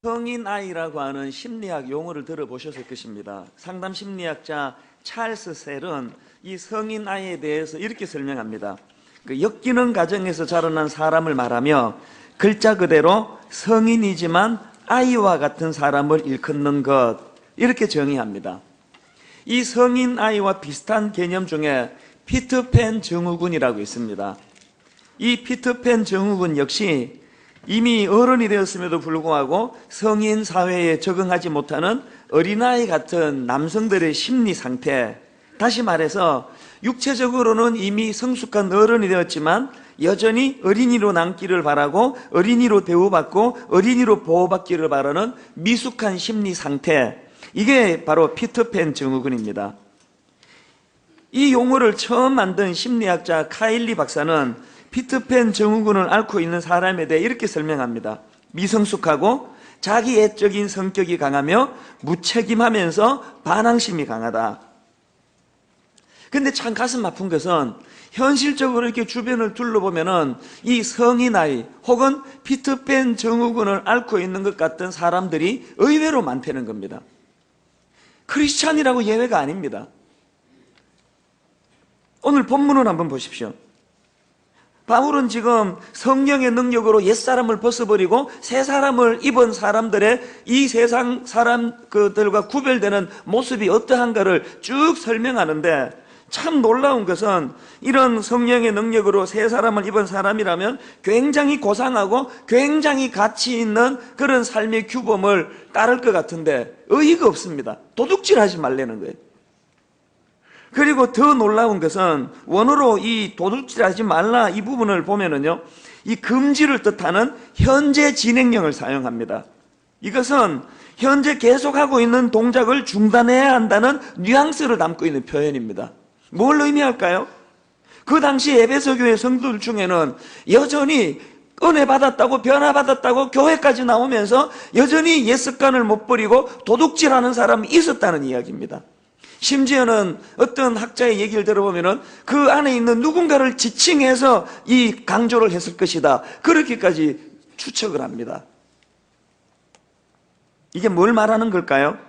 성인아이라고 하는 심리학 용어를 들어보셨을 것입니다. 상담 심리학자 찰스 셀은 이 성인아이에 대해서 이렇게 설명합니다. 엮이는 가정에서 자라난 사람을 말하며 글자 그대로 성인이지만 아이와 같은 사람을 일컫는 것, 이렇게 정의합니다. 이 성인아이와 비슷한 개념 중에 피터팬 증후군이라고 있습니다. 이 피터팬 증후군 역시 이미 어른이 되었음에도 불구하고 성인 사회에 적응하지 못하는 어린아이 같은 남성들의 심리 상태, 다시 말해서 육체적으로는 이미 성숙한 어른이 되었지만 여전히 어린이로 남기를 바라고 어린이로 대우받고 어린이로 보호받기를 바라는 미숙한 심리 상태, 이게 바로 피터팬 증후군입니다. 이 용어를 처음 만든 심리학자 카일리 박사는 피터팬 증후군을 앓고 있는 사람에 대해 이렇게 설명합니다. 미성숙하고 자기애적인 성격이 강하며 무책임하면서 반항심이 강하다. 근데 참 가슴 아픈 것은 현실적으로 이렇게 주변을 둘러보면은 이 성인아이 혹은 피터팬 증후군을 앓고 있는 것 같은 사람들이 의외로 많다는 겁니다. 크리스찬이라고 예외가 아닙니다. 오늘 본문을 한번 보십시오. 바울은 지금 성령의 능력으로 옛사람을 벗어버리고 새 사람을 입은 사람들의 이 세상 사람들과 구별되는 모습이 어떠한가를 쭉 설명하는데, 참 놀라운 것은 이런 성령의 능력으로 새 사람을 입은 사람이라면 굉장히 고상하고 굉장히 가치 있는 그런 삶의 규범을 따를 것 같은데 의의가 없습니다. 도둑질하지 말라는 거예요. 그리고 더 놀라운 것은 원어로 이 도둑질하지 말라 이 부분을 보면은요, 이 금지를 뜻하는 현재 진행형을 사용합니다. 이것은 현재 계속하고 있는 동작을 중단해야 한다는 뉘앙스를 담고 있는 표현입니다. 뭘 의미할까요? 그 당시 에베소 교회 성도들 중에는 여전히 은혜 받았다고 변화받았다고 교회까지 나오면서 여전히 옛 습관을 못 버리고 도둑질하는 사람이 있었다는 이야기입니다. 심지어는 어떤 학자의 얘기를 들어보면은 그 안에 있는 누군가를 지칭해서 이 강조를 했을 것이다, 그렇게까지 추측을 합니다. 이게 뭘 말하는 걸까요?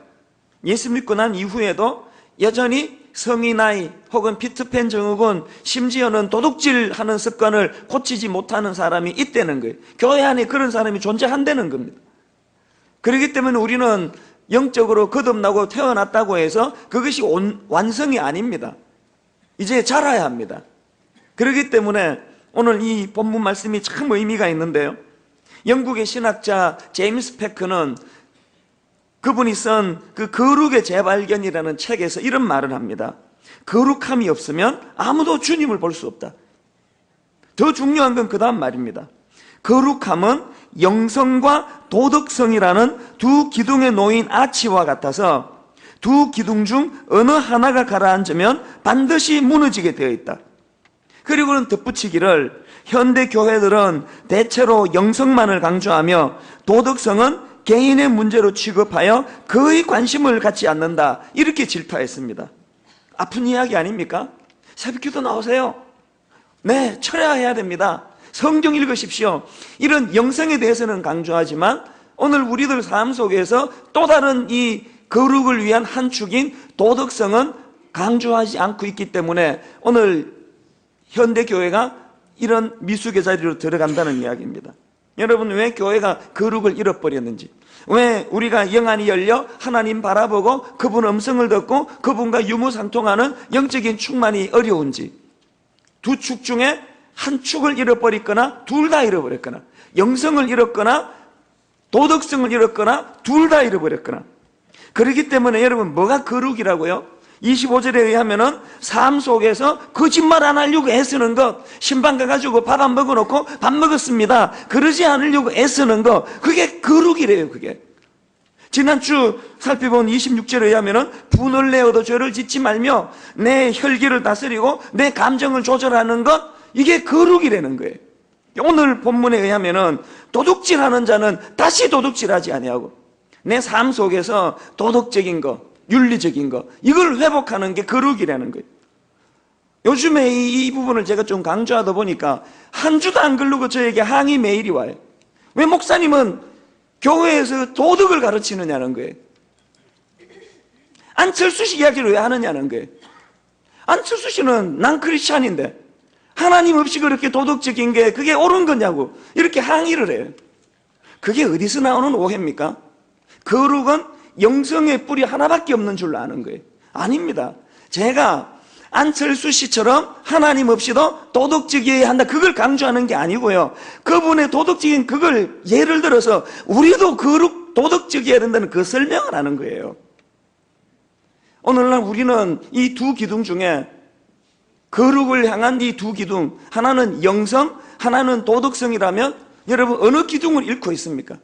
예수 믿고 난 이후에도 여전히 성인아이 혹은 피터팬 증후군, 심지어는 도둑질하는 습관을 고치지 못하는 사람이 있다는 거예요. 교회 안에 그런 사람이 존재한다는 겁니다. 그렇기 때문에 우리는 영적으로 거듭나고 태어났다고 해서 그것이 완성이 아닙니다. 이제 자라야 합니다. 그렇기 때문에 오늘 이 본문 말씀이 참 의미가 있는데요, 영국의 신학자 제임스 패커는 그분이 쓴 그 거룩의 재발견이라는 책에서 이런 말을 합니다. 거룩함이 없으면 아무도 주님을 볼 수 없다. 더 중요한 건 그 다음 말입니다. 거룩함은 영성과 도덕성이라는 두 기둥에 놓인 아치와 같아서 두 기둥 중 어느 하나가 가라앉으면 반드시 무너지게 되어 있다. 그리고는 덧붙이기를, 현대 교회들은 대체로 영성만을 강조하며 도덕성은 개인의 문제로 취급하여 거의 관심을 갖지 않는다, 이렇게 질타했습니다. 아픈 이야기 아닙니까? 새벽기도 나오세요. 네, 철야해야 됩니다. 성경 읽으십시오. 이런 영성에 대해서는 강조하지만 오늘 우리들 삶 속에서 또 다른 이 거룩을 위한 한 축인 도덕성은 강조하지 않고 있기 때문에 오늘 현대교회가 이런 미숙의 자리로 들어간다는 이야기입니다. 여러분, 왜 교회가 거룩을 잃어버렸는지, 왜 우리가 영안이 열려 하나님 바라보고 그분 음성을 듣고 그분과 유무상통하는 영적인 충만이 어려운지, 두 축 중에 한 축을 잃어버렸거나 둘 다 잃어버렸거나, 영성을 잃었거나 도덕성을 잃었거나 둘 다 잃어버렸거나. 그렇기 때문에 여러분, 뭐가 거룩이라고요? 25절에 의하면은 삶 속에서 거짓말 안 하려고 애쓰는 것, 신방 가가지고 밥 안 먹어놓고 밥 먹었습니다, 그러지 않으려고 애쓰는 것, 그게 거룩이래요. 그게 지난주 살펴본 26절에 의하면은 분을 내어도 죄를 짓지 말며 내 혈기를 다스리고 내 감정을 조절하는 것, 이게 거룩이라는 거예요. 오늘 본문에 의하면은 도둑질하는 자는 다시 도둑질하지 아니하고 내 삶 속에서 도덕적인 것, 윤리적인 것, 이걸 회복하는 게 거룩이라는 거예요. 요즘에 이 부분을 제가 좀 강조하다 보니까 한 주도 안 걸르고 저에게 항의 메일이 와요. 왜 목사님은 교회에서 도덕을 가르치느냐는 거예요. 안철수 씨 이야기를 왜 하느냐는 거예요. 안철수 씨는 난 크리스찬인데 하나님 없이 그렇게 도덕적인 게 그게 옳은 거냐고 이렇게 항의를 해요. 그게 어디서 나오는 오해입니까? 거룩은 영성의 뿌리 하나밖에 없는 줄로 아는 거예요. 아닙니다. 제가 안철수 씨처럼 하나님 없이도 도덕적이어야 한다 그걸 강조하는 게 아니고요, 그분의 도덕적인 그걸 예를 들어서 우리도 도덕적이어야 된다는 그 설명을 하는 거예요. 오늘날 우리는 이 두 기둥 중에 거룩을 향한 이 두 기둥, 하나는 영성, 하나는 도덕성이라면 여러분 어느 기둥을 잃고 있습니까?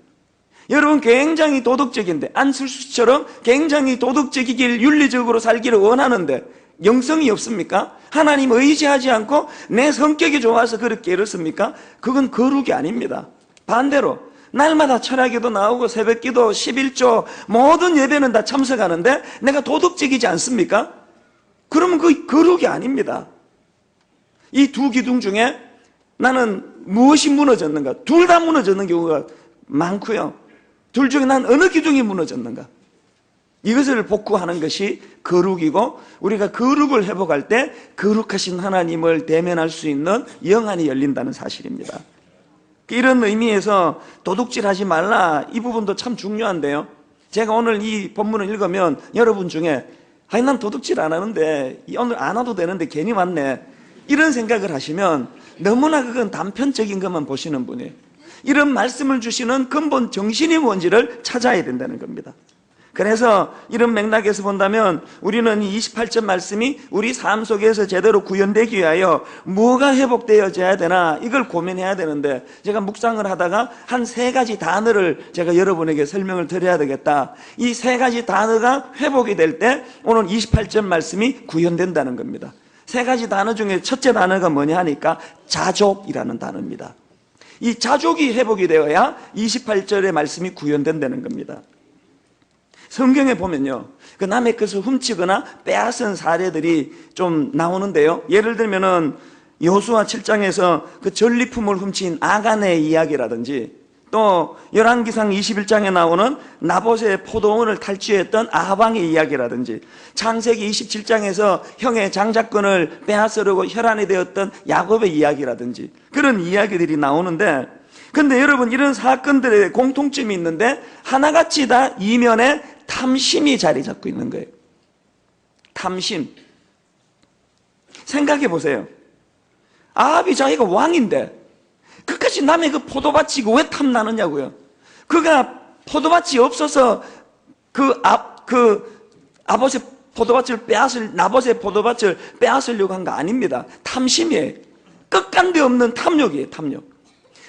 여러분 굉장히 도덕적인데, 안철수처럼 굉장히 도덕적이길 윤리적으로 살기를 원하는데 영성이 없습니까? 하나님 의지하지 않고 내 성격이 좋아서 그렇게 이렇습니까? 그건 거룩이 아닙니다. 반대로 날마다 철학기도 나오고 새벽기도 11조 모든 예배는 다 참석하는데 내가 도덕적이지 않습니까? 그러면 그 거룩이 아닙니다. 이 두 기둥 중에 나는 무엇이 무너졌는가? 둘 다 무너졌는 경우가 많고요. 둘 중에 난 어느 기둥이 무너졌는가? 이것을 복구하는 것이 거룩이고, 우리가 거룩을 회복할 때 거룩하신 하나님을 대면할 수 있는 영안이 열린다는 사실입니다. 이런 의미에서 도둑질하지 말라, 이 부분도 참 중요한데요, 제가 오늘 이 본문을 읽으면 여러분 중에 아니 난 도둑질 안 하는데 오늘 안 와도 되는데 괜히 왔네 이런 생각을 하시면 너무나 그건 단편적인 것만 보시는 분이에요. 이런 말씀을 주시는 근본 정신이 뭔지를 찾아야 된다는 겁니다. 그래서 이런 맥락에서 본다면 우리는 이 28절 말씀이 우리 삶 속에서 제대로 구현되기 위하여 뭐가 회복되어져야 되나 이걸 고민해야 되는데, 제가 묵상을 하다가 한 세 가지 단어를 제가 여러분에게 설명을 드려야 되겠다. 이 세 가지 단어가 회복이 될 때 오늘 28절 말씀이 구현된다는 겁니다. 세 가지 단어 중에 첫째 단어가 뭐냐 하니까 자족이라는 단어입니다. 이 자족이 회복이 되어야 28절의 말씀이 구현된다는 겁니다. 성경에 보면요, 그 남의 것을 훔치거나 빼앗은 사례들이 좀 나오는데요, 예를 들면은 여호수아 7장에서 그 전리품을 훔친 아간의 이야기라든지, 또 열왕기상 21장에 나오는 나봇의 포도원을 탈취했던 아합왕의 이야기라든지, 창세기 27장에서 형의 장자권을 빼앗으려고 혈안이 되었던 야곱의 이야기라든지, 그런 이야기들이 나오는데, 근데 여러분 이런 사건들의 공통점이 있는데 하나같이 다 이면에 탐심이 자리 잡고 있는 거예요. 탐심. 생각해 보세요. 아합이 자기가 왕인데 끝까지 남의 그 포도밭이 왜 탐나느냐고요. 그가 포도밭이 없어서 나봇의 포도밭을 빼앗으려고 한 거 아닙니다. 탐심이에요. 끝간데 없는 탐욕이에요. 탐욕.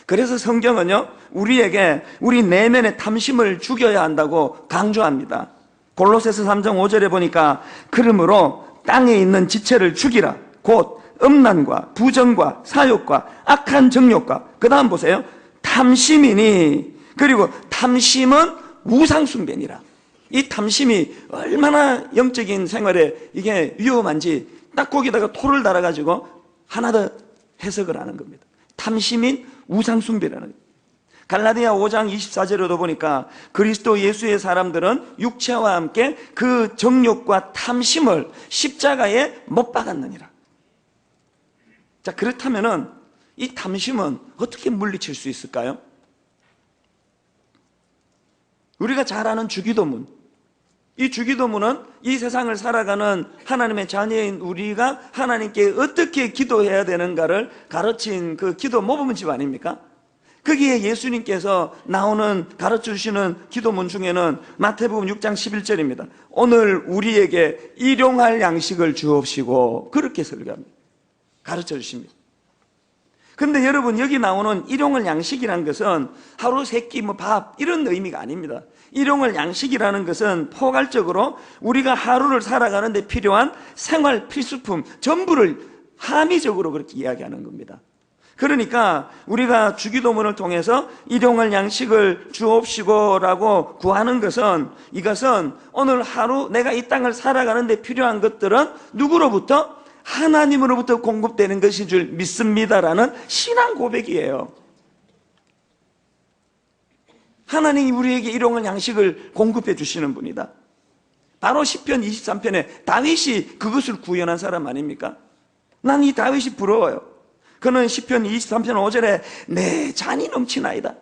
그래서 성경은요, 우리에게 우리 내면의 탐심을 죽여야 한다고 강조합니다. 골로새서 3장 5절에 보니까 그러므로 땅에 있는 지체를 죽이라, 곧 음란과 부정과 사욕과 악한 정욕과, 그 다음 보세요, 탐심이니, 그리고 탐심은 우상숭배니라. 이 탐심이 얼마나 영적인 생활에 이게 위험한지 딱 거기다가 토를 달아가지고 하나 더 해석을 하는 겁니다. 탐심인 우상숭배라는 거예요. 갈라디아 5장 24절에도 보니까 그리스도 예수의 사람들은 육체와 함께 그 정욕과 탐심을 십자가에 못 박았느니라. 자, 그렇다면은 이 탐심은 어떻게 물리칠 수 있을까요? 우리가 잘 아는 주기도문, 이 주기도문은 이 세상을 살아가는 하나님의 자녀인 우리가 하나님께 어떻게 기도해야 되는가를 가르친 그 기도 모범집 아닙니까? 거기에 예수님께서 나오는 가르쳐 주시는 기도문 중에는 마태복음 6장 11절입니다. 오늘 우리에게 일용할 양식을 주옵시고, 그렇게 설교합니다. 가르쳐 주십니다. 근데 여러분, 여기 나오는 일용할 양식이라는 것은 하루 세 끼 밥 이런 의미가 아닙니다. 일용할 양식이라는 것은 포괄적으로 우리가 하루를 살아가는데 필요한 생활 필수품 전부를 함의적으로 그렇게 이야기하는 겁니다. 그러니까 우리가 주기도문을 통해서 일용할 양식을 주옵시고라고 구하는 것은, 이것은 오늘 하루 내가 이 땅을 살아가는데 필요한 것들은 누구로부터? 하나님으로부터 공급되는 것인 줄 믿습니다라는 신앙 고백이에요. 하나님이 우리에게 일용할 양식을 공급해 주시는 분이다. 바로 시편 23편에 다윗이 그것을 구현한 사람 아닙니까? 난 이 다윗이 부러워요. 그는 시편 23편 5절에 내 잔이 넘치나이다.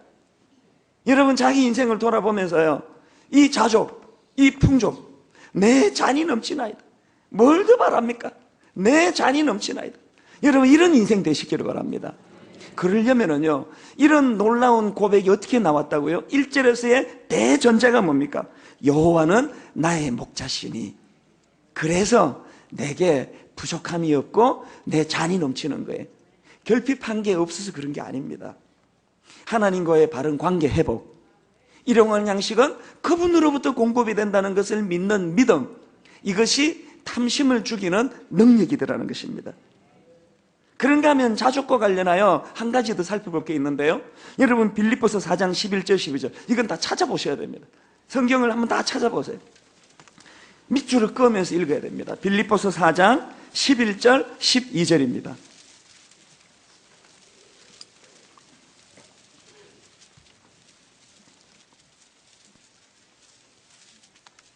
여러분, 자기 인생을 돌아보면서요, 이 자족, 이 풍족, 내 잔이 넘치나이다. 뭘 더 바랍니까? 내 잔이 넘치나이다. 여러분, 이런 인생 되시기를 바랍니다. 그러려면은요, 이런 놀라운 고백이 어떻게 나왔다고요? 1절에서의 대전제가 뭡니까? 여호와는 나의 목자시니 그래서 내게 부족함이 없고 내 잔이 넘치는 거예요. 결핍한 게 없어서 그런 게 아닙니다. 하나님과의 바른 관계 회복, 일용할 양식은 그분으로부터 공급이 된다는 것을 믿는 믿음, 이것이 탐심을 죽이는 능력이더라는 것입니다. 그런가 하면 자족과 관련하여 한 가지 더 살펴볼 게 있는데요, 여러분 빌립보서 4장 11절 12절 이건 다 찾아보셔야 됩니다. 성경을 한번 다 찾아보세요. 밑줄을 그으면서 읽어야 됩니다. 빌립보서 4장 11절 12절입니다.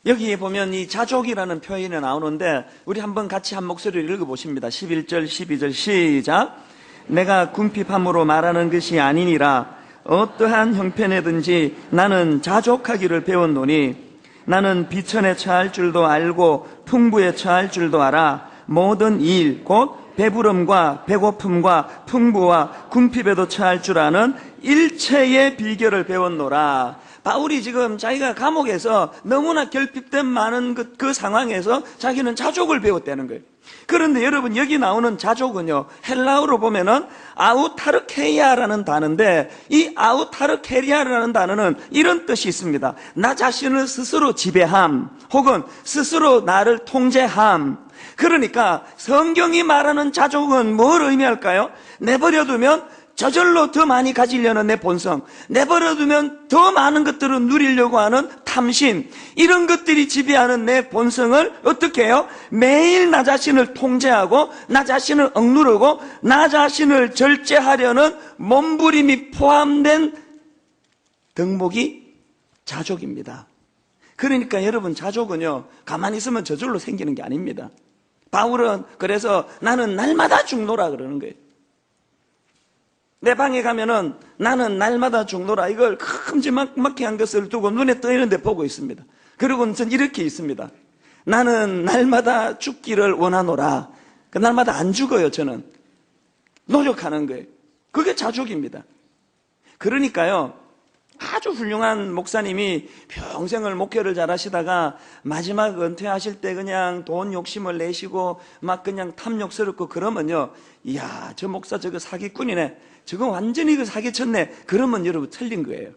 여기에 보면 이 자족이라는 표현이 나오는데 우리 한번 같이 한 목소리를 읽어보십니다. 11절 12절 시작. 내가 궁핍함으로 말하는 것이 아니니라. 어떠한 형편에든지 나는 자족하기를 배웠노니 나는 비천에 처할 줄도 알고 풍부에 처할 줄도 알아. 모든 일 곧 배부름과 배고픔과 풍부와 궁핍에도 처할 줄 아는 일체의 비결을 배웠노라. 바울이 지금 자기가 감옥에서 너무나 결핍된 많은 그 상황에서 자기는 자족을 배웠다는 거예요. 그런데 여러분, 여기 나오는 자족은요, 헬라어로 보면은 아우타르케리아라는 단어인데, 이 아우타르케리아라는 단어는 이런 뜻이 있습니다. 나 자신을 스스로 지배함, 혹은 스스로 나를 통제함. 그러니까 성경이 말하는 자족은 뭘 의미할까요? 내버려두면 저절로 더 많이 가지려는 내 본성, 내버려두면 더 많은 것들을 누리려고 하는 탐심, 이런 것들이 지배하는 내 본성을 어떻게 해요? 매일 나 자신을 통제하고 나 자신을 억누르고 나 자신을 절제하려는 몸부림이 포함된 덕목이 자족입니다. 그러니까 여러분, 자족은요, 가만히 있으면 저절로 생기는 게 아닙니다. 바울은 그래서 나는 날마다 죽노라 그러는 거예요. 내 방에 가면은 나는 날마다 죽노라, 이걸 큼지막한 것을 두고 눈에 떠있는 데 보고 있습니다. 그리고는 전 이렇게 있습니다. 나는 날마다 죽기를 원하노라. 날마다 안 죽어요. 저는 노력하는 거예요. 그게 자족입니다. 그러니까요, 아주 훌륭한 목사님이 평생을 목회를 잘 하시다가 마지막 은퇴하실 때 그냥 돈 욕심을 내시고 막 그냥 탐욕스럽고 그러면요, 이야, 저 목사 저거 사기꾼이네, 저거 완전히 그 사기쳤네, 그러면 여러분 틀린 거예요.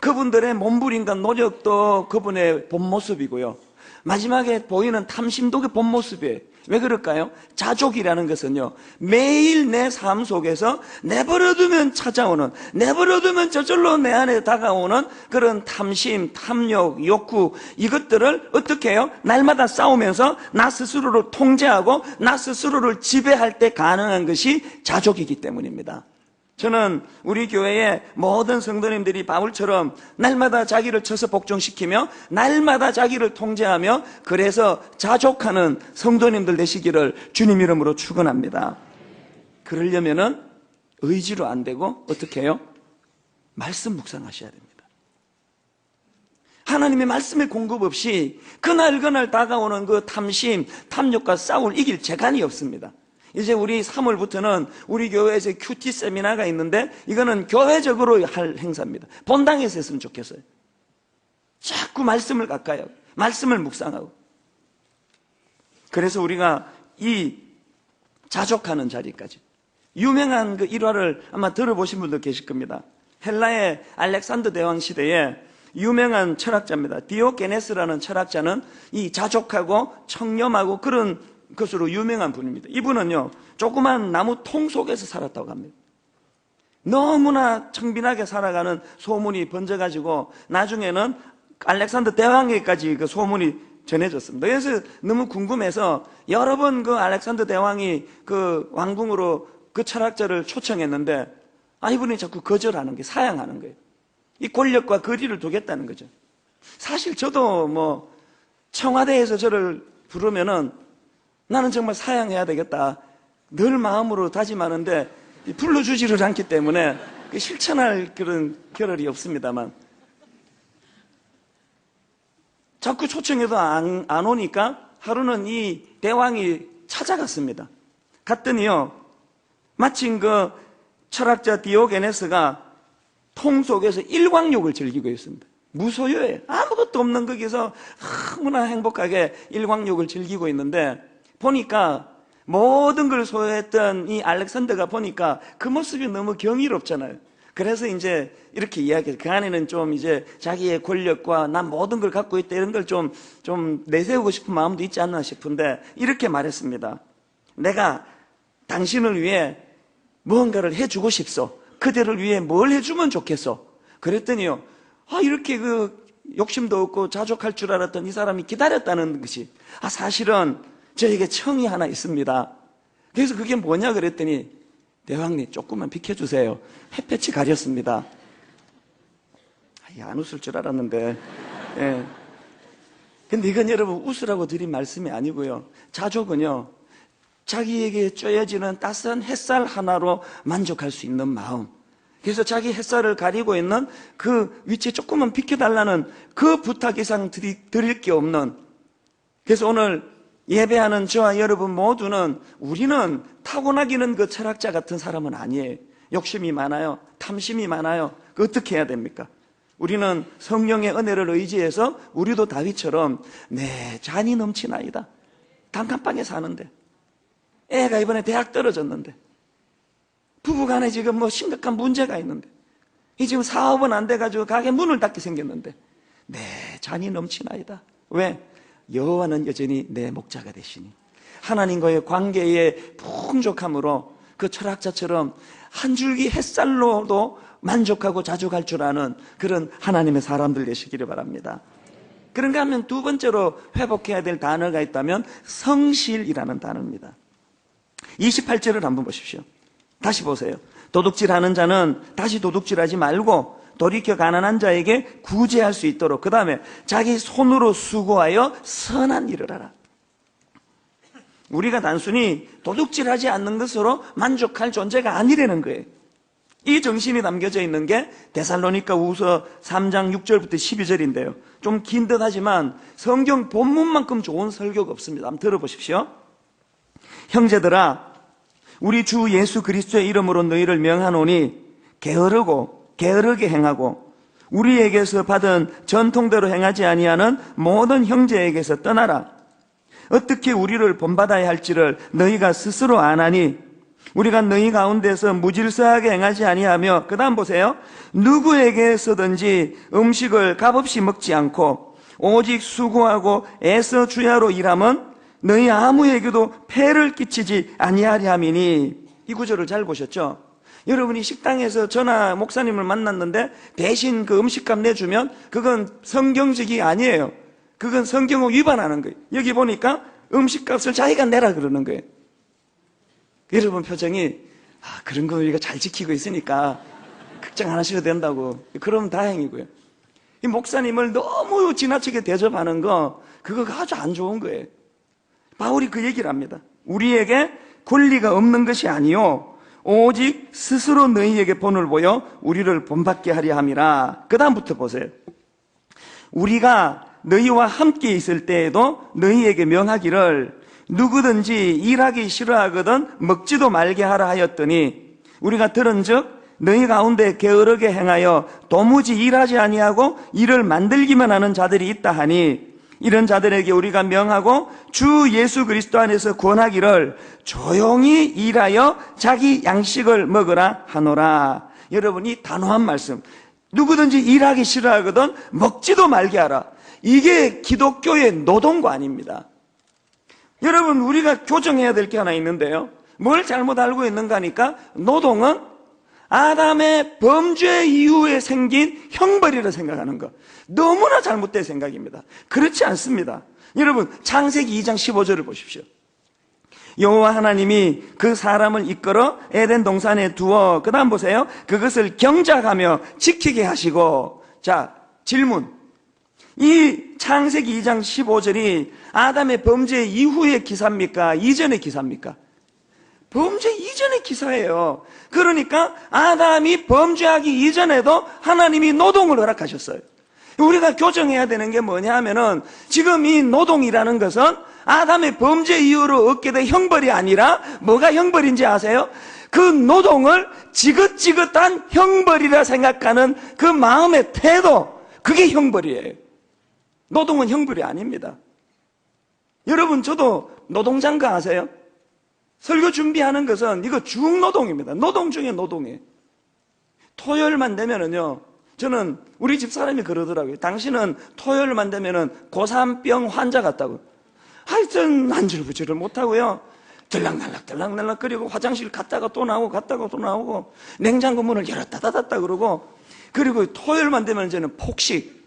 그분들의 몸부림과 노력도 그분의 본 모습이고요, 마지막에 보이는 탐심도 그 본 모습이에요. 왜 그럴까요? 자족이라는 것은요, 매일 내 삶 속에서 내버려두면 찾아오는, 내버려두면 저절로 내 안에 다가오는 그런 탐심, 탐욕, 욕구, 이것들을 어떻게 해요? 날마다 싸우면서 나 스스로를 통제하고 나 스스로를 지배할 때 가능한 것이 자족이기 때문입니다. 저는 우리 교회의 모든 성도님들이 바울처럼 날마다 자기를 쳐서 복종시키며 날마다 자기를 통제하며 그래서 자족하는 성도님들 되시기를 주님 이름으로 축원합니다. 그러려면은 의지로 안 되고 어떻게 해요? 말씀 묵상하셔야 됩니다. 하나님의 말씀의 공급 없이 그날 다가오는 그 탐심, 탐욕과 싸울 이길 재간이 없습니다. 이제 우리 3월부터는 우리 교회에서 큐티 세미나가 있는데 이거는 교회적으로 할 행사입니다. 본당에서 했으면 좋겠어요. 자꾸 말씀을 가까이 하고 말씀을 묵상하고. 그래서 우리가 이 자족하는 자리까지, 유명한 그 일화를 아마 들어보신 분도 계실 겁니다. 헬라의 알렉산더 대왕 시대에 유명한 철학자입니다. 디오게네스라는 철학자는 이 자족하고 청렴하고 그런 것으로 유명한 분입니다. 이분은요, 조그만 나무 통 속에서 살았다고 합니다. 너무나 청빈하게 살아가는 소문이 번져가지고 나중에는 알렉산더 대왕에게까지 그 소문이 전해졌습니다. 그래서 너무 궁금해서 여러 번 그 알렉산더 대왕이 그 왕궁으로 그 철학자를 초청했는데 이분이 자꾸 거절하는 게, 사양하는 거예요. 이 권력과 거리를 두겠다는 거죠. 사실 저도 뭐 청와대에서 저를 부르면은 나는 정말 사양해야 되겠다 늘 마음으로 다짐하는데 불러주지를 않기 때문에 실천할 그런 겨를이 없습니다만, 자꾸 초청해도 안 오니까 하루는 이 대왕이 찾아갔습니다. 갔더니요, 마침 그 철학자 디오게네스가 통 속에서 일광욕을 즐기고 있습니다. 무소유해, 아무것도 없는 거기서 너무나 행복하게 일광욕을 즐기고 있는데, 보니까 모든 걸 소유했던 이 알렉산더가 보니까 그 모습이 너무 경이롭잖아요. 그래서 이제 이렇게 이야기해요. 그 안에는 좀 이제 자기의 권력과 난 모든 걸 갖고 있다 이런 걸 좀 내세우고 싶은 마음도 있지 않나 싶은데, 이렇게 말했습니다. 내가 당신을 위해 무언가를 해주고 싶소. 그대를 위해 뭘 해주면 좋겠소. 그랬더니요, 이렇게 그 욕심도 없고 자족할 줄 알았던 이 사람이 기다렸다는 것이, 사실은 저에게 청이 하나 있습니다. 그래서 그게 뭐냐 그랬더니, 대왕님 조금만 비켜주세요. 햇볕이 가렸습니다. 안 웃을 줄 알았는데. 예. 근데 이건 여러분 웃으라고 드린 말씀이 아니고요. 자족은요, 자기에게 쬐어지는 따스한 햇살 하나로 만족할 수 있는 마음. 그래서 자기 햇살을 가리고 있는 그 위치에 조금만 비켜달라는 그 부탁 이상 드릴 게 없는. 그래서 오늘 예배하는 저와 여러분 모두는, 우리는 타고나기는 그 철학자 같은 사람은 아니에요. 욕심이 많아요. 탐심이 많아요. 어떻게 해야 됩니까? 우리는 성령의 은혜를 의지해서 우리도 다윗처럼 내 잔이 넘치나이다. 단칸방에 사는데, 애가 이번에 대학 떨어졌는데, 부부간에 지금 뭐 심각한 문제가 있는데, 이 지금 사업은 안 돼가지고 가게 문을 닫게 생겼는데, 내 잔이 넘치나이다. 왜? 여호와는 여전히 내 목자가 되시니. 하나님과의 관계의 풍족함으로 그 철학자처럼 한 줄기 햇살로도 만족하고 자족할 줄 아는 그런 하나님의 사람들 되시기를 바랍니다. 그런가 하면 두 번째로 회복해야 될 단어가 있다면 성실이라는 단어입니다. 28절을 한번 보십시오. 다시 보세요. 도둑질하는 자는 다시 도둑질하지 말고 돌이켜 가난한 자에게 구제할 수 있도록, 그 다음에 자기 손으로 수고하여 선한 일을 하라. 우리가 단순히 도둑질하지 않는 것으로 만족할 존재가 아니라는 거예요. 이 정신이 담겨져 있는 게 데살로니가 후서 3장 6절부터 12절인데요. 좀 긴 듯 하지만 성경 본문만큼 좋은 설교가 없습니다. 한번 들어보십시오. 형제들아, 우리 주 예수 그리스도의 이름으로 너희를 명하노니 게으르게 행하고 우리에게서 받은 전통대로 행하지 아니하는 모든 형제에게서 떠나라. 어떻게 우리를 본받아야 할지를 너희가 스스로 아나니 우리가 너희 가운데서 무질서하게 행하지 아니하며, 그 다음 보세요. 누구에게서든지 음식을 값없이 먹지 않고 오직 수고하고 애써 주야로 일함은 너희 아무에게도 폐를 끼치지 아니하리 함이니. 이 구절을 잘 보셨죠? 여러분이 식당에서 저나 목사님을 만났는데 대신 그 음식값 내주면 그건 성경적이 아니에요. 그건 성경을 위반하는 거예요. 여기 보니까 음식값을 자기가 내라 그러는 거예요. 여러분 표정이, 그런 거 우리가 잘 지키고 있으니까 걱정 안 하셔도 된다고. 그러면 다행이고요. 이 목사님을 너무 지나치게 대접하는 거, 그거 아주 안 좋은 거예요. 바울이 그 얘기를 합니다. 우리에게 권리가 없는 것이 아니요 오직 스스로 너희에게 본을 보여 우리를 본받게 하려 함이라. 그 다음부터 보세요. 우리가 너희와 함께 있을 때에도 너희에게 명하기를 누구든지 일하기 싫어하거든 먹지도 말게 하라 하였더니, 우리가 들은즉 너희 가운데 게으르게 행하여 도무지 일하지 아니하고 일을 만들기만 하는 자들이 있다 하니, 이런 자들에게 우리가 명하고 주 예수 그리스도 안에서 권하기를 조용히 일하여 자기 양식을 먹으라 하노라. 여러분, 이 단호한 말씀, 누구든지 일하기 싫어하거든 먹지도 말게 하라. 이게 기독교의 노동관입니다. 여러분, 우리가 교정해야 될 게 하나 있는데요, 뭘 잘못 알고 있는가 하니까 노동은 아담의 범죄 이후에 생긴 형벌이라 생각하는 것, 너무나 잘못된 생각입니다. 그렇지 않습니다. 여러분, 창세기 2장 15절을 보십시오. 여호와 하나님이 그 사람을 이끌어 에덴 동산에 두어, 그 다음 보세요. 그것을 경작하며 지키게 하시고. 자, 질문. 이 창세기 2장 15절이 아담의 범죄 이후의 기사입니까? 이전의 기사입니까? 범죄 이전의 기사예요. 그러니까 아담이 범죄하기 이전에도 하나님이 노동을 허락하셨어요. 우리가 교정해야 되는 게 뭐냐 하면은, 지금 이 노동이라는 것은 아담의 범죄 이후로 얻게 된 형벌이 아니라 뭐가 형벌인지 아세요? 그 노동을 지긋지긋한 형벌이라 생각하는 그 마음의 태도, 그게 형벌이에요. 노동은 형벌이 아닙니다. 여러분, 저도 노동장가 아세요? 설교 준비하는 것은 이거 중노동입니다. 노동 중에 노동이에요. 토요일만 되면은요, 저는 우리 집 사람이 그러더라고요. 당신은 토요일만 되면은 고산병 환자 같다고. 하여튼 안절부절을 못하고요, 들락날락 그리고 화장실 갔다가 또 나오고 갔다가 또 나오고, 냉장고 문을 열었다 닫았다 그러고, 그리고 토요일만 되면 저는 폭식,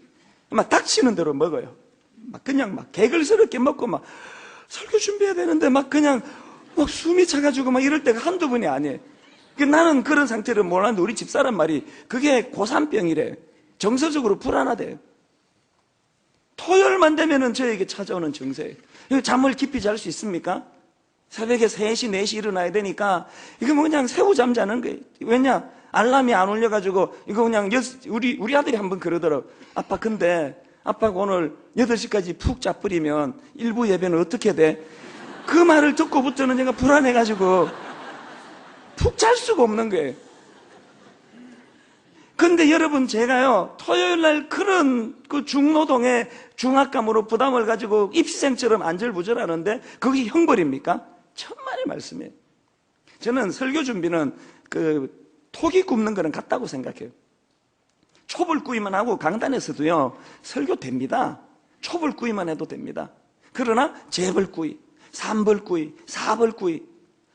막 닥치는 대로 먹어요. 막 그냥 막 개걸스럽게 먹고, 막 설교 준비해야 되는데 막 그냥 막 숨이 차가지고 막 이럴 때가 한두 번이 아니에요. 나는 그런 상태를 몰랐는데 우리 집사람 말이 그게 고산병이래. 정서적으로 불안하대요. 토요일만 되면은 저에게 찾아오는 증세예요. 잠을 깊이 잘 수 있습니까? 새벽에 3시, 4시 일어나야 되니까 이거 뭐 그냥 새우잠 자는 거예요. 왜냐? 알람이 안 울려가지고 이거 그냥 우리 아들이 한번 그러더라고. 아빠, 근데 아빠가 오늘 8시까지 푹 자버리면 일부 예배는 어떻게 돼? 그 말을 듣고부터는 제가 불안해가지고 푹 잘 수가 없는 거예요. 근데 여러분, 제가요, 토요일날 그런 그 중노동의 중압감으로 부담을 가지고 입시생처럼 안절부절하는데 그것이 형벌입니까? 천만의 말씀이에요. 저는 설교 준비는 그 토기 굽는 거는 같다고 생각해요. 초벌구이만 하고 강단에서도요, 설교 됩니다. 초벌구이만 해도 됩니다. 그러나 재벌구이, 3벌구이, 4벌구이.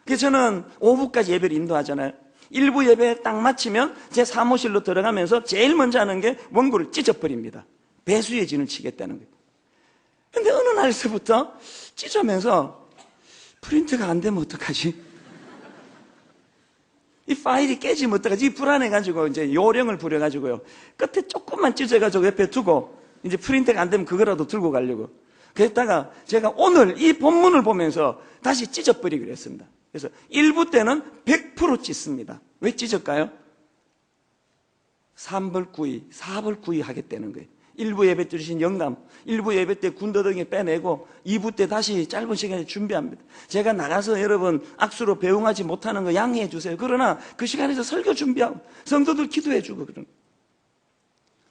그래서 저는 오후까지 예배를 인도하잖아요. 1부 예배 딱 마치면 제 사무실로 들어가면서 제일 먼저 하는 게 원고를 찢어버립니다. 배수의 진을 치겠다는 거예요. 근데 어느 날서부터 찢으면서 프린트가 안 되면 어떡하지? 이 파일이 깨지면 어떡하지? 불안해가지고 이제 요령을 부려가지고요, 끝에 조금만 찢어가지고 옆에 두고 이제 프린트가 안 되면 그거라도 들고 가려고. 그랬다가 제가 오늘 이 본문을 보면서 다시 찢어버리기로 했습니다. 그래서 1부 때는 100% 찢습니다. 왜 찢을까요? 3벌구이, 4벌구이 하겠다는 거예요. 1부 예배 때 주신 영감, 1부 예배 때 군더더기 빼내고 2부 때 다시 짧은 시간에 준비합니다. 제가 나가서 여러분 악수로 배웅하지 못하는 거 양해해 주세요. 그러나 그 시간에서 설교 준비하고 성도들 기도해 주고 그런.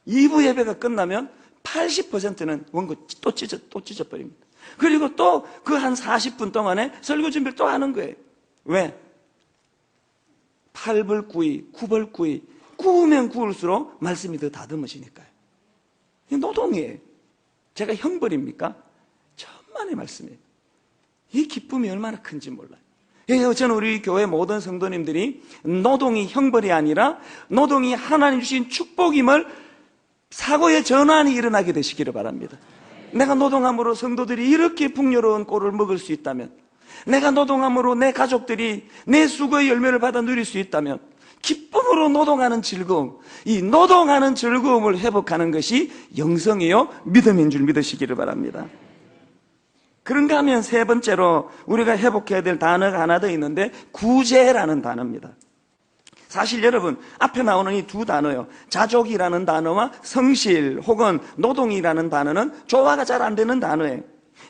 2부 예배가 끝나면 80%는 원고 또 찢어버립니다. 그리고 또 그 한 40분 동안에 설교 준비를 또 하는 거예요. 왜? 8벌구이, 9벌구이, 구우면 구울수록 말씀이 더 다듬어지니까요. 이 노동이에요. 제가 형벌입니까? 천만의 말씀이에요. 이 기쁨이 얼마나 큰지 몰라요. 저는 우리 교회 모든 성도님들이 노동이 형벌이 아니라 노동이 하나님 주신 축복임을 사고의 전환이 일어나게 되시기를 바랍니다. 내가 노동함으로 성도들이 이렇게 풍요로운 꼴을 먹을 수 있다면, 내가 노동함으로 내 가족들이 내 수고의 열매를 받아 누릴 수 있다면, 기쁨으로 노동하는 즐거움, 이 노동하는 즐거움을 회복하는 것이 영성이요 믿음인 줄 믿으시기를 바랍니다. 그런가 하면 세 번째로 우리가 회복해야 될 단어가 하나 더 있는데, 구제라는 단어입니다. 사실 여러분, 앞에 나오는 이 두 단어요, 자족이라는 단어와 성실 혹은 노동이라는 단어는 조화가 잘 안 되는 단어예요.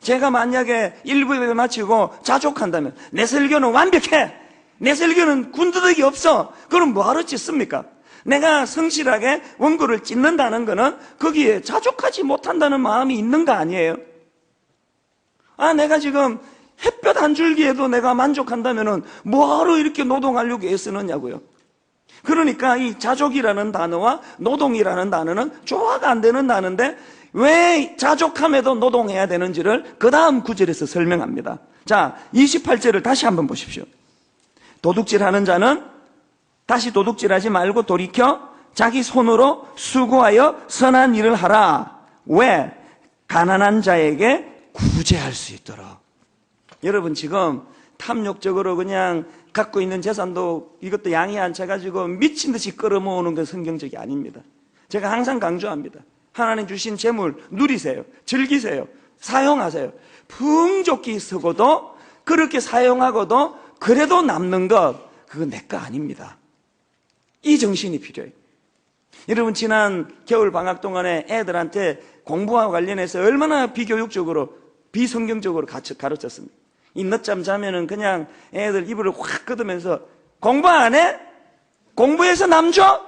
제가 만약에 1부 예배 마치고 자족한다면, 내 설교는 완벽해, 내 설교는 군더더기 없어, 그럼 뭐하러 찢습니까? 내가 성실하게 원고를 찢는다는 거는 거기에 자족하지 못한다는 마음이 있는 거 아니에요? 내가 지금 햇볕 한 줄기에도 내가 만족한다면 뭐하러 이렇게 노동하려고 애쓰느냐고요. 그러니까 이 자족이라는 단어와 노동이라는 단어는 조화가 안 되는 단어인데, 왜 자족함에도 노동해야 되는지를 그 다음 구절에서 설명합니다. 자, 28절을 다시 한번 보십시오. 도둑질하는 자는 다시 도둑질하지 말고 돌이켜 자기 손으로 수고하여 선한 일을 하라. 왜? 가난한 자에게 구제할 수 있도록. 여러분, 지금 탐욕적으로 그냥 갖고 있는 재산도 이것도 양이 안 차가지고 미친 듯이 끌어모으는 건 성경적이 아닙니다. 제가 항상 강조합니다. 하나님 주신 재물 누리세요. 즐기세요. 사용하세요. 풍족히 쓰고도 그렇게 사용하고도 그래도 남는 것, 그건 내 거 아닙니다. 이 정신이 필요해요. 여러분, 지난 겨울 방학 동안에 애들한테 공부와 관련해서 얼마나 비교육적으로 비성경적으로 가르쳤습니다. 이 늦잠 자면은 그냥 애들 이불을 확 끄으면서 공부 안 해? 공부해서 남 줘?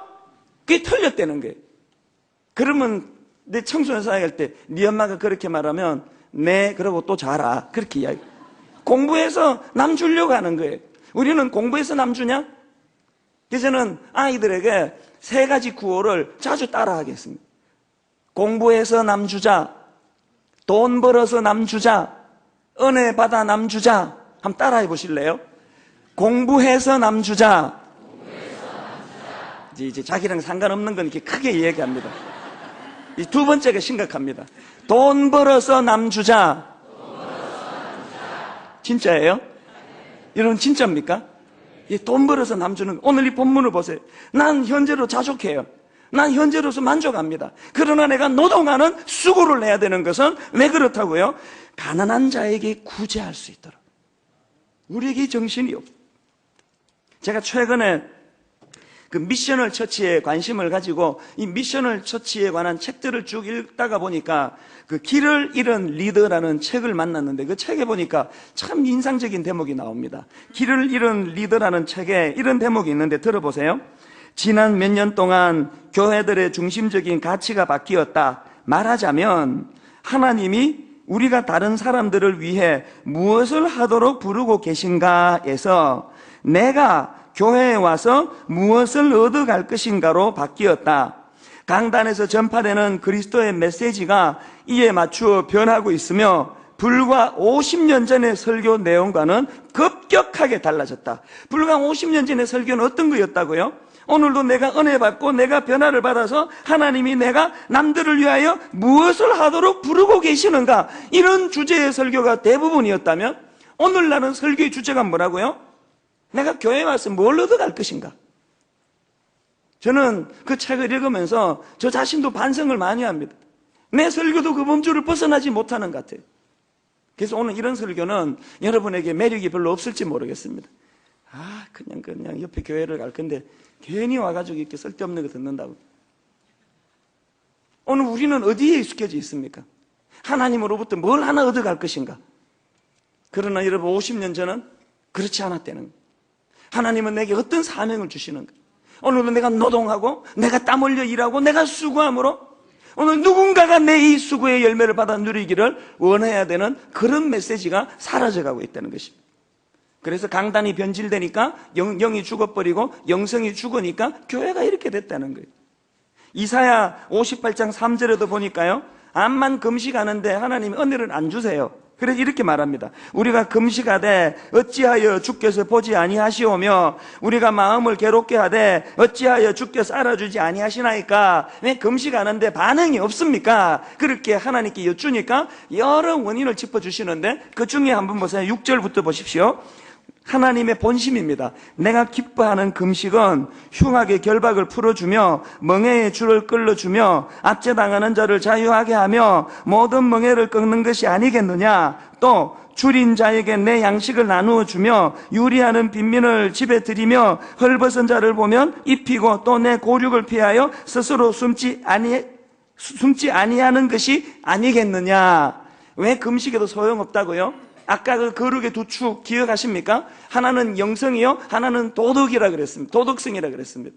그게 틀렸다는 거예요. 그러면 내 청소년 사역할 때 네 엄마가 그렇게 말하면 네, 그러고 또 자라. 그렇게 이야기. 공부해서 남 주려고 하는 거예요. 우리는 공부해서 남 주냐? 그래서 저는 아이들에게 3가지 구호를 자주 따라 하겠습니다. 공부해서 남 주자, 돈 벌어서 남 주자, 은혜 받아 남 주자. 한번 따라 해보실래요? 공부해서 남 주자. 이제 자기랑 상관없는 건 이렇게 크게 이야기합니다. 이 2번째가 심각합니다. 돈 벌어서 남 주자. 진짜예요? 여러분, 진짜입니까? 돈 벌어서 남 주는 거. 오늘 이 본문을 보세요. 난 현재로 자족해요. 난 현재로서 만족합니다. 그러나 내가 노동하는 수고를 내야 되는 것은 왜 그렇다고요? 가난한 자에게 구제할 수 있도록. 우리에게 정신이 없어요. 제가 최근에 그 미셔널 처치에 관심을 가지고 이 미셔널 처치에 관한 책들을 쭉 읽다가 보니까 그 길을 잃은 리더라는 책을 만났는데 그 책에 보니까 참 인상적인 대목이 나옵니다. 길을 잃은 리더라는 책에 이런 대목이 있는데 들어보세요. 지난 몇 년 동안 교회들의 중심적인 가치가 바뀌었다. 말하자면 하나님이 우리가 다른 사람들을 위해 무엇을 하도록 부르고 계신가에서 내가 교회에 와서 무엇을 얻어갈 것인가로 바뀌었다. 강단에서 전파되는 그리스도의 메시지가 이에 맞추어 변하고 있으며 불과 50년 전의 설교 내용과는 급격하게 달라졌다. 불과 50년 전의 설교는 어떤 거였다고요? 오늘도 내가 은혜 받고 내가 변화를 받아서 하나님이 내가 남들을 위하여 무엇을 하도록 부르고 계시는가, 이런 주제의 설교가 대부분이었다면 오늘날은 설교의 주제가 뭐라고요? 내가 교회에 와서 뭘 얻어갈 것인가? 저는 그 책을 읽으면서 저 자신도 반성을 많이 합니다. 내 설교도 그 범주를 벗어나지 못하는 것 같아요. 그래서 오늘 이런 설교는 여러분에게 매력이 별로 없을지 모르겠습니다. 그냥 옆에 교회를 갈 건데 괜히 와가지고 이렇게 쓸데없는 거 듣는다고. 오늘 우리는 어디에 익숙해져 있습니까? 하나님으로부터 뭘 하나 얻어갈 것인가? 그러나 여러분, 50년 전은 그렇지 않았다는 거예요. 하나님은 내게 어떤 사명을 주시는가? 오늘도 내가 노동하고 내가 땀 흘려 일하고 내가 수고함으로 오늘 누군가가 내 이 수고의 열매를 받아 누리기를 원해야 되는 그런 메시지가 사라져가고 있다는 것입니다. 그래서 강단이 변질되니까 영이 죽어버리고 영성이 죽으니까 교회가 이렇게 됐다는 거예요. 이사야 58장 3절에도 보니까요, 암만 금식하는데 하나님이 은혜를 안 주세요. 그래서 이렇게 말합니다. 우리가 금식하되 어찌하여 주께서 보지 아니하시오며 우리가 마음을 괴롭게 하되 어찌하여 주께서 알아주지 아니하시나이까. 왜 금식하는데 반응이 없습니까? 그렇게 하나님께 여쭈니까 여러 원인을 짚어주시는데 그 중에 한번 보세요. 6절부터 보십시오. 하나님의 본심입니다. 내가 기뻐하는 금식은 흉악의 결박을 풀어주며 멍에의 줄을 끌어주며 압제당하는 자를 자유하게 하며 모든 멍에를 꺾는 것이 아니겠느냐. 또 줄인 자에게 내 양식을 나누어 주며 유리하는 빈민을 집에 들이며 헐벗은 자를 보면 입히고 또 내 고륙을 피하여 스스로 숨지 아니하는 것이 아니겠느냐. 왜 금식에도 소용없다고요? 아까 그 거룩의 두 축 기억하십니까? 하나는 영성이요, 하나는 도덕이라 그랬습니다. 도덕성이라 그랬습니다.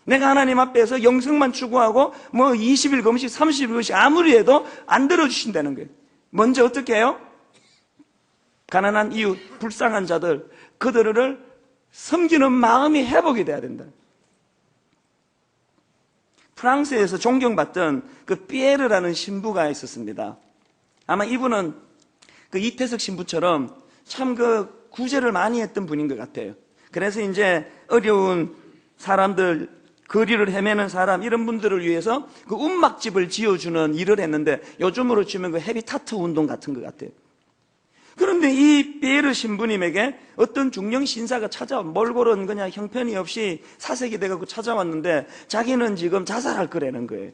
내가 하나님 앞에서 영성만 추구하고 20일 금식, 30일 금식 아무리 해도 안 들어주신다는 거예요. 먼저 어떻게 해요? 가난한 이웃, 불쌍한 자들, 그들을 섬기는 마음이 회복이 돼야 된다. 프랑스에서 존경받던 그 피에르라는 신부가 있었습니다. 아마 이분은 그 이태석 신부처럼 참 그 구제를 많이 했던 분인 것 같아요. 그래서 이제 어려운 사람들, 거리를 헤매는 사람, 이런 분들을 위해서 그 움막집을 지어주는 일을 했는데 요즘으로 치면 그 헤비타트 운동 같은 것 같아요. 그런데 이 피에르 신부님에게 어떤 중령 신사가 찾아와, 몰골은 그냥 형편이 없이 사색이 돼갖고 찾아왔는데 자기는 지금 자살할 거라는 거예요.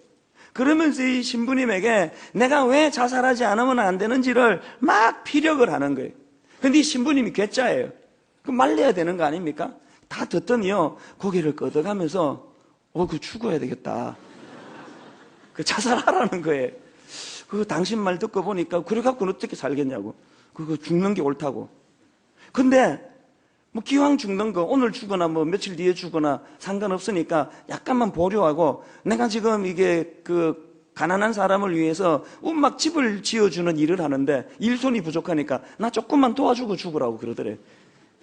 그러면서 이 신부님에게 내가 왜 자살하지 않으면 안 되는지를 막 피력을 하는 거예요. 근데 이 신부님이 괴짜예요. 그럼 말려야 되는 거 아닙니까? 다 듣더니요, 고개를 끄덕하면서 그 죽어야 되겠다. 그 자살하라는 거예요. 당신 말 듣고 보니까 그래 갖고는 어떻게 살겠냐고. 그거 죽는 게 옳다고. 근데 뭐 기왕 죽는 거 오늘 죽거나 뭐 며칠 뒤에 죽거나 상관없으니까 약간만 보류하고, 내가 지금 이게 가난한 사람을 위해서 움막집을 지어주는 일을 하는데 일손이 부족하니까 나 조금만 도와주고 죽으라고 그러더래.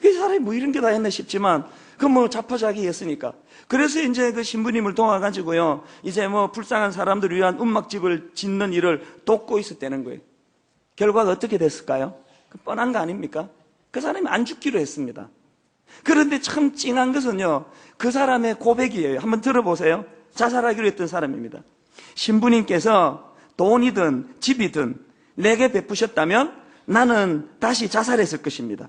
이 사람이 뭐 이런 게 다 했나 싶지만 그 뭐 자포자기 했으니까. 그래서 이제 그 신부님을 도와가지고요, 이제 뭐 불쌍한 사람들을 위한 움막집을 짓는 일을 돕고 있었다는 거예요. 결과가 어떻게 됐을까요? 뻔한 거 아닙니까? 그 사람이 안 죽기로 했습니다. 그런데 참 찡한 것은요, 그 사람의 고백이에요. 한번 들어보세요. 자살하기로 했던 사람입니다. 신부님께서 돈이든 집이든 내게 베푸셨다면 나는 다시 자살했을 것입니다.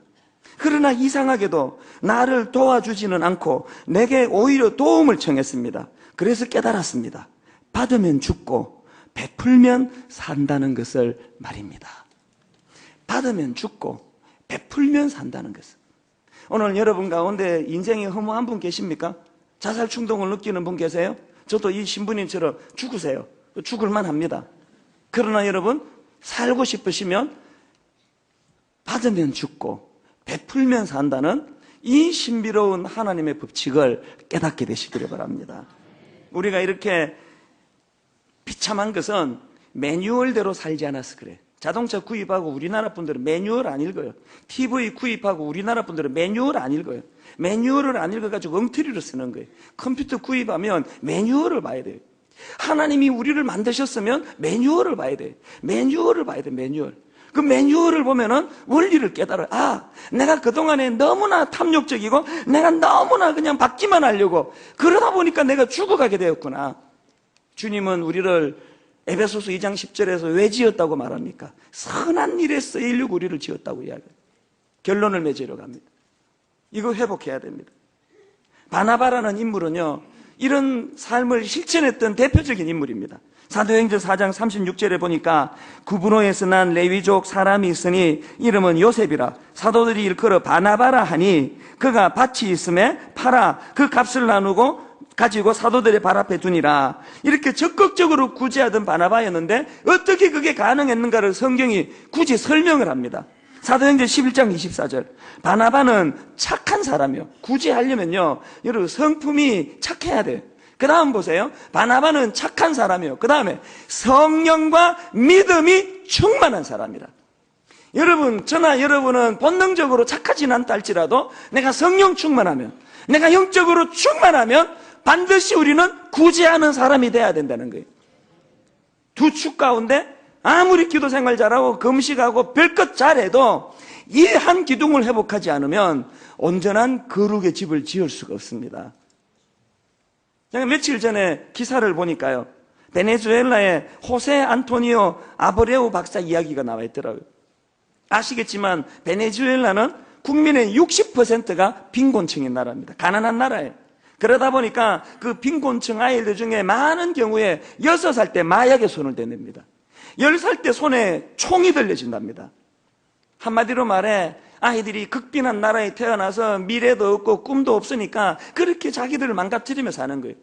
그러나 이상하게도 나를 도와주지는 않고 내게 오히려 도움을 청했습니다. 그래서 깨달았습니다. 받으면 죽고 베풀면 산다는 것을 말입니다. 받으면 죽고 베풀면 산다는 것을. 오늘 여러분 가운데 인생이 허무한 분 계십니까? 자살 충동을 느끼는 분 계세요? 저도 이 신부님처럼 죽으세요. 죽을만 합니다. 그러나 여러분, 살고 싶으시면 받으면 죽고 베풀면 산다는 이 신비로운 하나님의 법칙을 깨닫게 되시기를 바랍니다. 우리가 이렇게 비참한 것은 매뉴얼대로 살지 않아서 그래. 자동차 구입하고 우리나라 분들은 매뉴얼 안 읽어요. TV 구입하고 우리나라 분들은 매뉴얼 안 읽어요. 매뉴얼을 안 읽어가지고 엉터리로 쓰는 거예요. 컴퓨터 구입하면 매뉴얼을 봐야 돼요. 하나님이 우리를 만드셨으면 매뉴얼을 봐야 돼요. 매뉴얼을 봐야 돼요. 매뉴얼. 그 매뉴얼을 보면은 원리를 깨달아요. 아, 내가 그동안에 너무나 탐욕적이고 내가 너무나 그냥 받기만 하려고 그러다 보니까 내가 죽어가게 되었구나. 주님은 우리를 에베소서 2장 10절에서 왜 지었다고 말합니까? 선한 일에 쓰이려고 우리를 지었다고 이야기해요. 결론을 맺으러 갑니다. 이거 회복해야 됩니다. 바나바라는 인물은요, 이런 삶을 실천했던 대표적인 인물입니다. 사도행전 4장 36절에 보니까 구브로에서 난 레위족 사람이 있으니 이름은 요셉이라. 사도들이 일컬어 바나바라 하니 그가 밭이 있음에 팔아 그 값을 나누고 가지고 사도들의 발 앞에 두니라. 이렇게 적극적으로 구제하던 바나바였는데 어떻게 그게 가능했는가를 성경이 굳이 설명을 합니다. 사도행전 11장 24절. 바나바는 착한 사람이요. 구제하려면요, 여러분 성품이 착해야 돼요. 그 다음 보세요. 바나바는 착한 사람이요. 그 다음에 성령과 믿음이 충만한 사람이라. 여러분, 저나 여러분은 본능적으로 착하진 않다 할지라도 내가 성령 충만하면, 내가 영적으로 충만하면 반드시 우리는 구제하는 사람이 돼야 된다는 거예요. 두 축 가운데 아무리 기도 생활 잘하고 금식하고 별것 잘해도 이 한 기둥을 회복하지 않으면 온전한 거룩의 집을 지을 수가 없습니다. 제가 며칠 전에 기사를 보니까요, 베네수엘라의 호세 안토니오 아브레우 박사 이야기가 나와 있더라고요. 아시겠지만 베네수엘라는 국민의 60%가 빈곤층인 나라입니다. 가난한 나라예요. 그러다 보니까 그 빈곤층 아이들 중에 많은 경우에 6살 때 마약에 손을 댑니다. 10살 때 손에 총이 들려진답니다. 한마디로 말해 아이들이 극빈한 나라에 태어나서 미래도 없고 꿈도 없으니까 그렇게 자기들을 망가뜨리며 사는 거예요.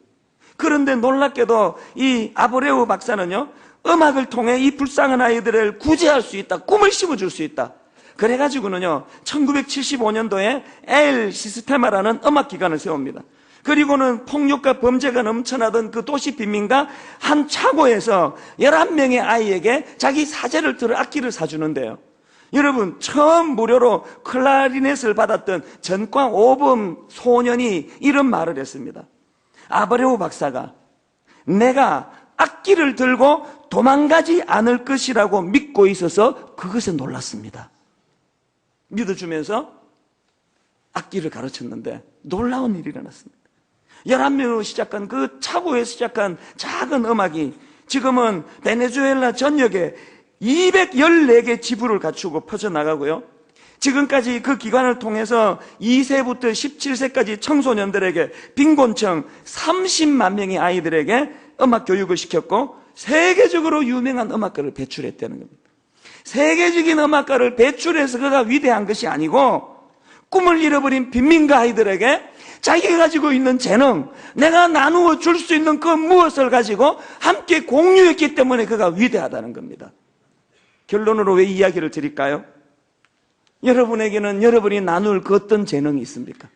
그런데 놀랍게도 이 아브레우 박사는요, 음악을 통해 이 불쌍한 아이들을 구제할 수 있다, 꿈을 심어줄 수 있다. 그래가지고는요 1975년도에 엘 시스테마라는 음악기관을 세웁니다. 그리고는 폭력과 범죄가 넘쳐나던 그 도시 빈민가 한 차고에서 11명의 아이에게 자기 사제를 들어 악기를 사주는데요, 여러분, 처음 무료로 클라리넷을 받았던 전광 오범 소년이 이런 말을 했습니다. 아브레우 박사가 내가 악기를 들고 도망가지 않을 것이라고 믿고 있어서 그것에 놀랐습니다. 믿어주면서 악기를 가르쳤는데 놀라운 일이 일어났습니다. 11명으로 시작한 그 차고에서 시작한 작은 음악이 지금은 베네수엘라 전역에 214개 지부를 갖추고 퍼져나가고요. 지금까지 그 기관을 통해서 2세부터 17세까지 청소년들에게 빈곤층 30만 명의 아이들에게 음악 교육을 시켰고 세계적으로 유명한 음악가를 배출했다는 겁니다. 세계적인 음악가를 배출해서 그가 위대한 것이 아니고 꿈을 잃어버린 빈민가 아이들에게 자기가 가지고 있는 재능, 내가 나누어 줄 수 있는 그 무엇을 가지고 함께 공유했기 때문에 그가 위대하다는 겁니다. 결론으로 왜 이야기를 드릴까요? 여러분에게는 여러분이 나눌 그 어떤 재능이 있습니까?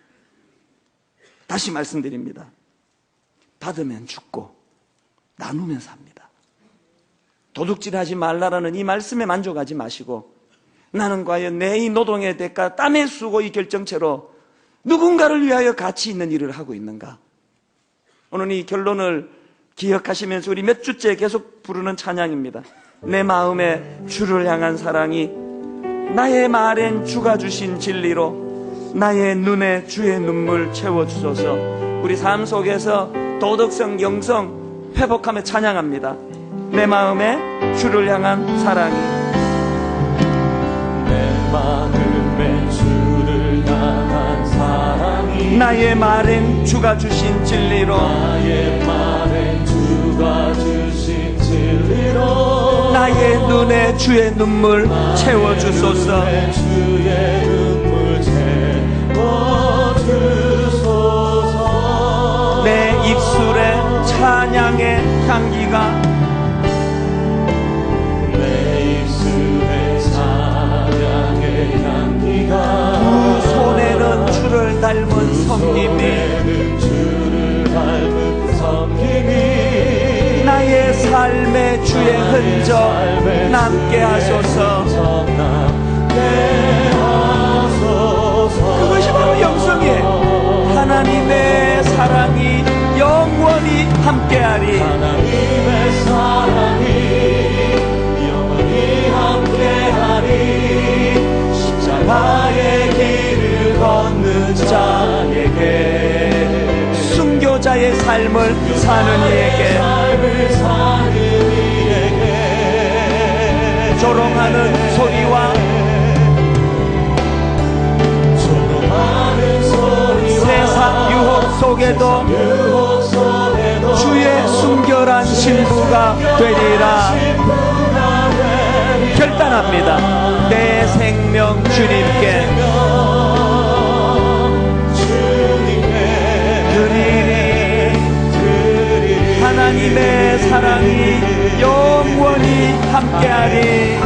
다시 말씀드립니다. 받으면 죽고 나누면 삽니다. 도둑질하지 말라라는 이 말씀에 만족하지 마시고 나는 과연 내 이 노동의 대가 땀에 쓰고 이 결정체로 누군가를 위하여 가치 있는 일을 하고 있는가? 오늘 이 결론을 기억하시면서 우리 몇 주째 계속 부르는 찬양입니다. 내 마음에 주를 향한 사랑이 나의 말엔 주가 주신 진리로 나의 눈에 주의 눈물 채워주소서. 우리 삶 속에서 도덕성, 영성 회복하며 찬양합니다. 내 마음에 주를 향한 사랑이 내 마음에 주를 향한 사랑이 나의 말엔 주가 주신 진리로 나의 말엔 주가 주신 진리로 나의 눈에 주의 눈물 채워주소서. 주의 눈물 채워주소서. 내 입술에 찬양의 향기가 내 입술에 찬양의 향기가 두 손에는 주를 닮은 성김이 주를 닮은 성김이 나의 삶의 주의 흔적 남게 하소서. 그것이 바로 영성이에요. 하나님의 사랑이 영원히 함께하리. 하나님의 사랑이 영원히 함께하리. 십자가의 길을 걷는 자에게 순교자의 삶을 사는 이에게 조롱하는 소리와 세상 유혹 속에도 주의 순결한 신부가 되리라 결단합니다. 내 생명 주님께 드리리. 하나님의 사랑이 영원히 함께하리.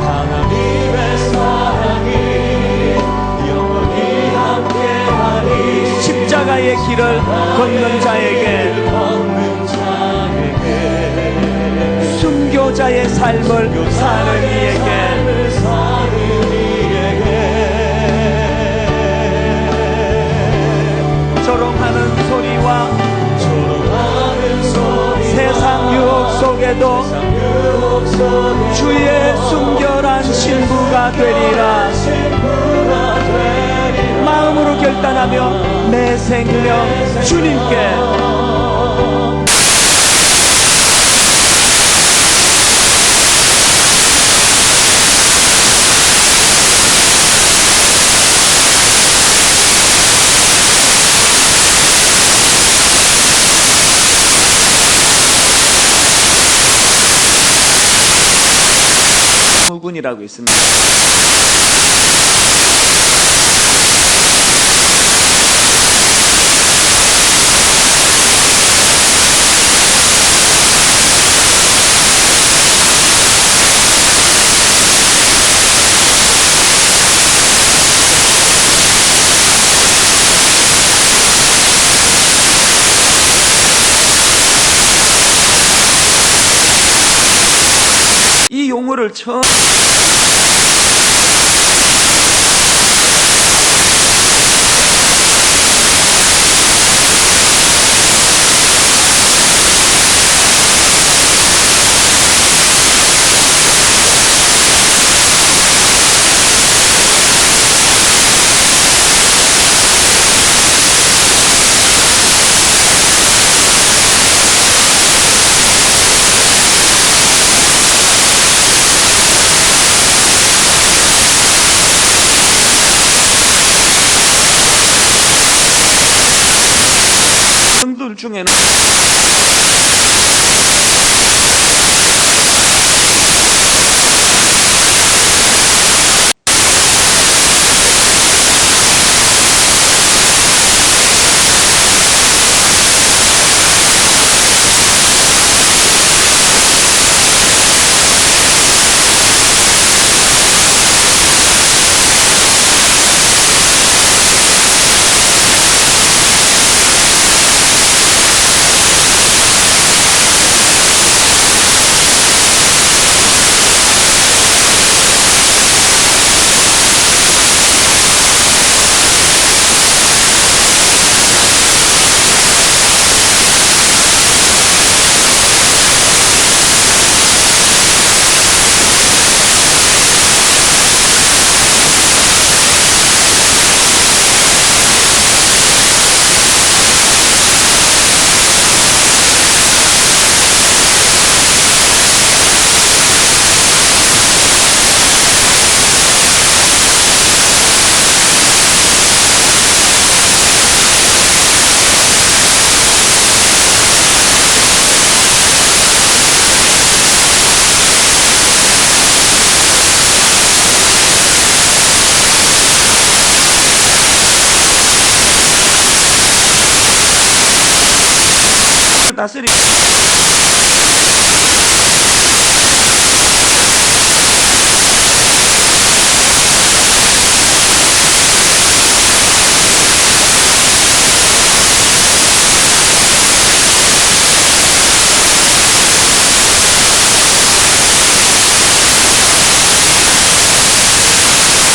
하나님의 사랑이 영원히 함께하리. 십자가의 길을 걷는 자에게 순교자의 삶을 사는 이에게 조롱하는 소리와 세상 유혹 속에도 주의 순결한 신부가 되리라. 마음으로 결단하며 내 생명 주님께 군이라고 있습니다. 이 용어를 처음 중에는 다스리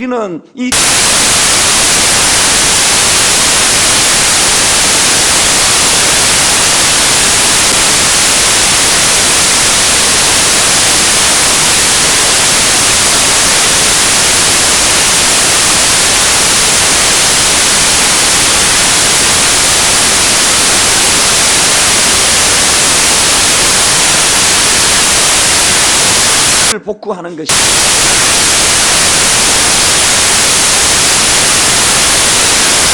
우리는 이 복구하는 것이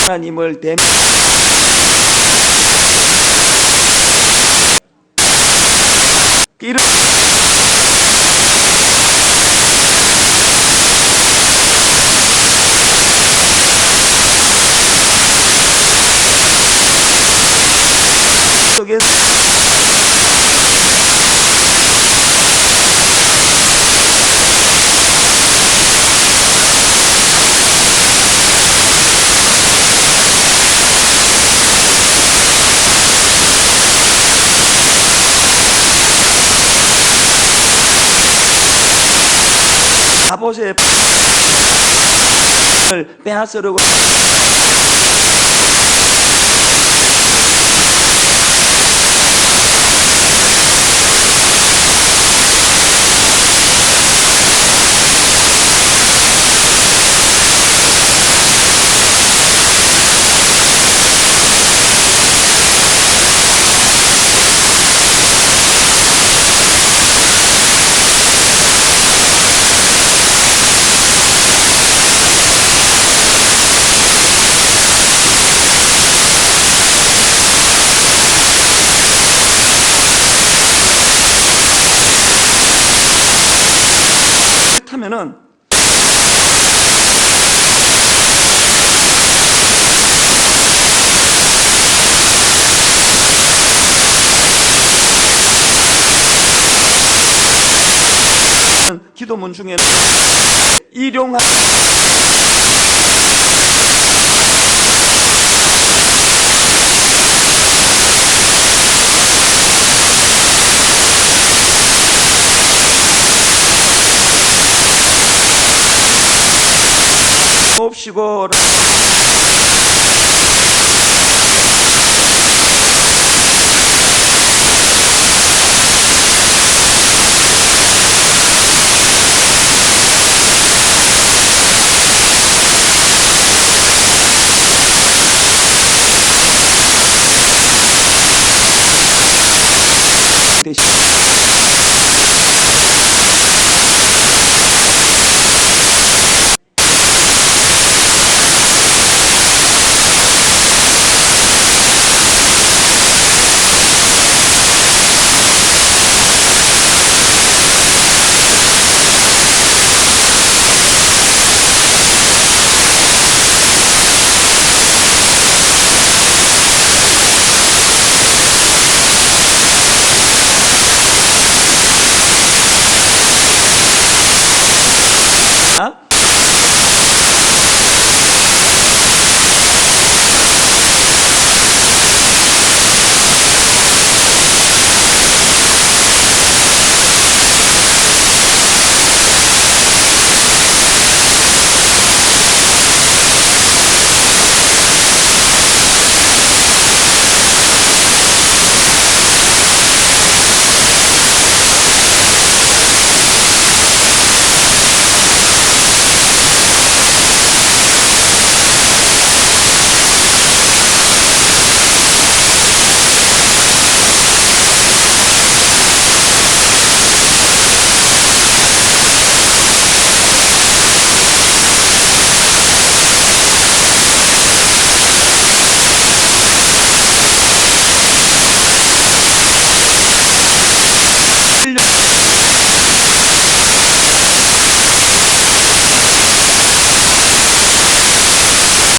하나님을 대면 이런 속에서 아버지의 빼앗으려고 하면은 기도문 중에는 일용할 옵시고